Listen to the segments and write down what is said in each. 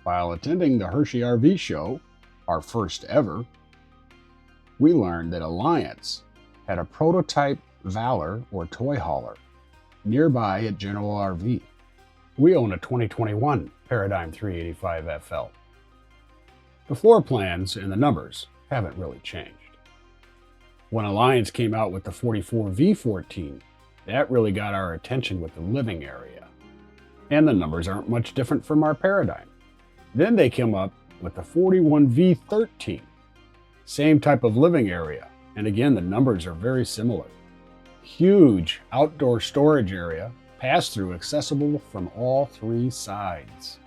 While attending the Hershey RV show, our first ever, we learned that Alliance had a prototype Valor or toy hauler nearby at General RV. We own a 2021 Paradigm 385 FL. The floor plans and the numbers haven't really changed. When Alliance came out with the 44V14, that really got our attention with the living area. And the numbers aren't much different from our Paradigm. Then they came up with the 41V13. Same type of living area. And again, the numbers are very similar. Huge outdoor storage area, pass-through accessible from all three sides.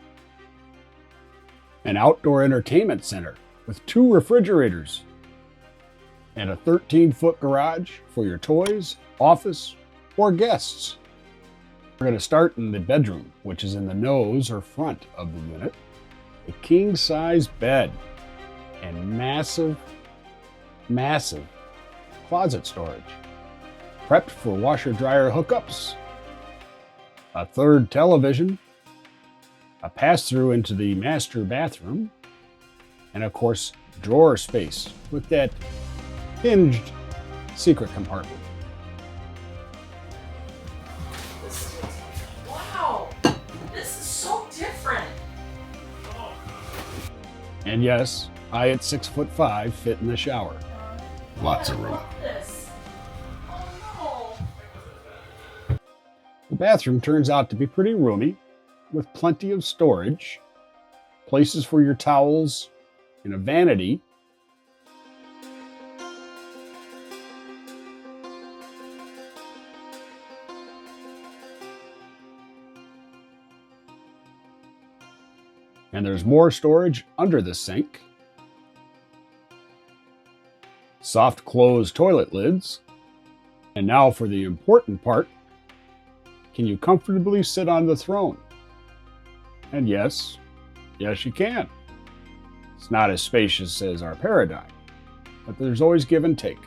An outdoor entertainment center with 2 refrigerators and a 13-foot garage for your toys, office, or guests. We're going to start in the bedroom, which is in the nose or front of the unit. A king-size bed and massive closet storage. Prepped for washer-dryer hookups. A third television. A pass-through into the master bathroom. And of course, drawer space with that hinged secret compartment. Wow, this is so different. And yes, I at 6'5" fit in the shower. Lots of room. Oh no. The bathroom turns out to be pretty roomy, with plenty of storage, places for your towels, and a vanity. And there's more storage under the sink. Soft close toilet lids. And now for the important part. Can you comfortably sit on the throne? And yes you can. It's not as spacious as our Paradigm, but there's always give and take.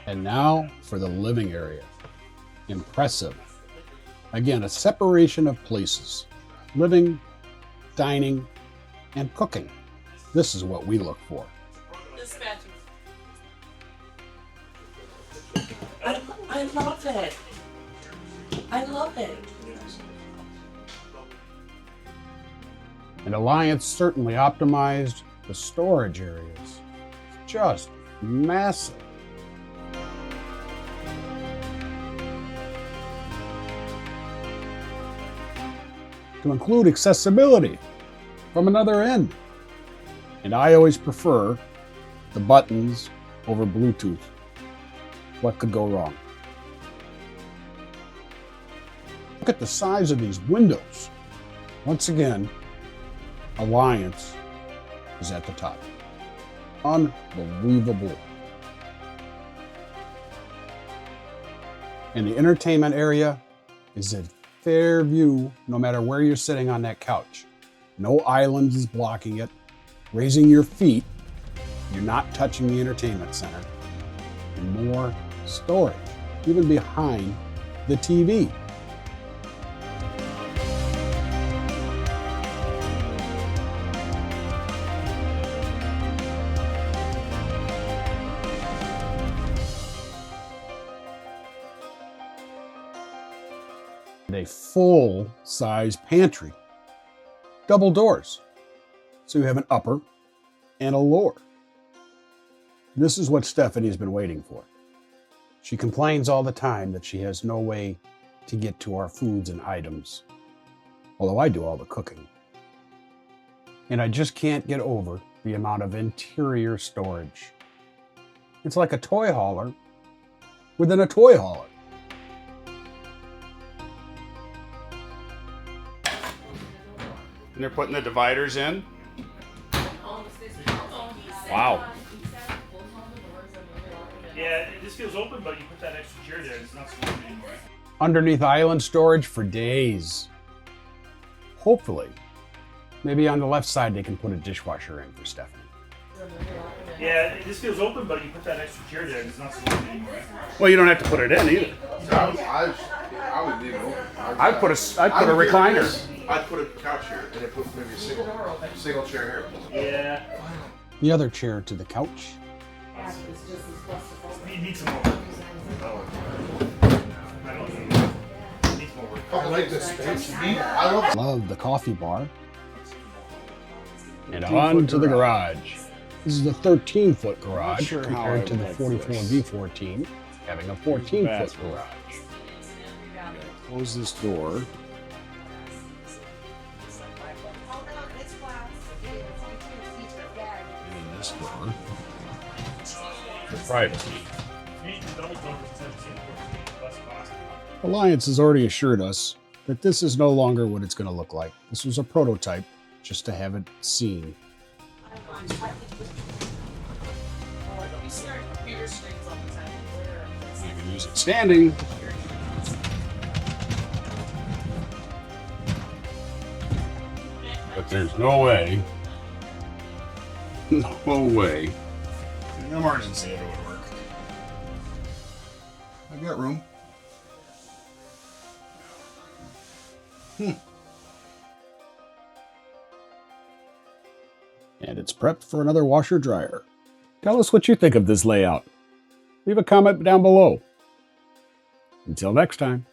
And now for the living area. Impressive. Again, a separation of places. Living, dining, and cooking. This is what we look for. This bathroom. I love it. I love it. And Alliance certainly optimized the storage areas. It's just massive. To include accessibility from another end. And I always prefer the buttons over Bluetooth. What could go wrong? Look at the size of these windows. Once again, Alliance is at the top. Unbelievable. And the entertainment area is a fair view no matter where you're sitting on that couch. No islands is blocking it. Raising your feet, you're not touching the entertainment center. And more storage, even behind the TV. A full-size pantry. Double doors. So you have an upper and a lower. This is what Stephanie's been waiting for. She complains all the time that she has no way to get to our foods and items. Although I do all the cooking. And I just can't get over the amount of interior storage. It's like a toy hauler within a toy hauler. And they're putting the dividers in. Wow. Yeah, this feels open, but you put that extra chair there, it's not so open anymore. Underneath island storage for days. Hopefully, maybe on the left side they can put a dishwasher in for Stephanie. Yeah, this feels open, but you put that extra chair there, it's not so open anymore. Well, you don't have to put it in either. I would leave it open. I'd put a recliner. I'd put a couch here and then put maybe a single chair here. Yeah. The other chair to the couch. You need some more work. I don't know. It needs more work. I like this space. I Love the coffee bar. And on to the garage. This is a 13-foot garage compared to the 44 V14 having a 14-foot garage. Close this door. And this door for privacy. Alliance has already assured us that this is no longer what it's going to look like. This was a prototype just to have it seen. You can use it standing. But there's no way, no way, an emergency it would work. I've got room. And it's prepped for another washer dryer. Tell us what you think of this layout. Leave a comment down below. Until next time.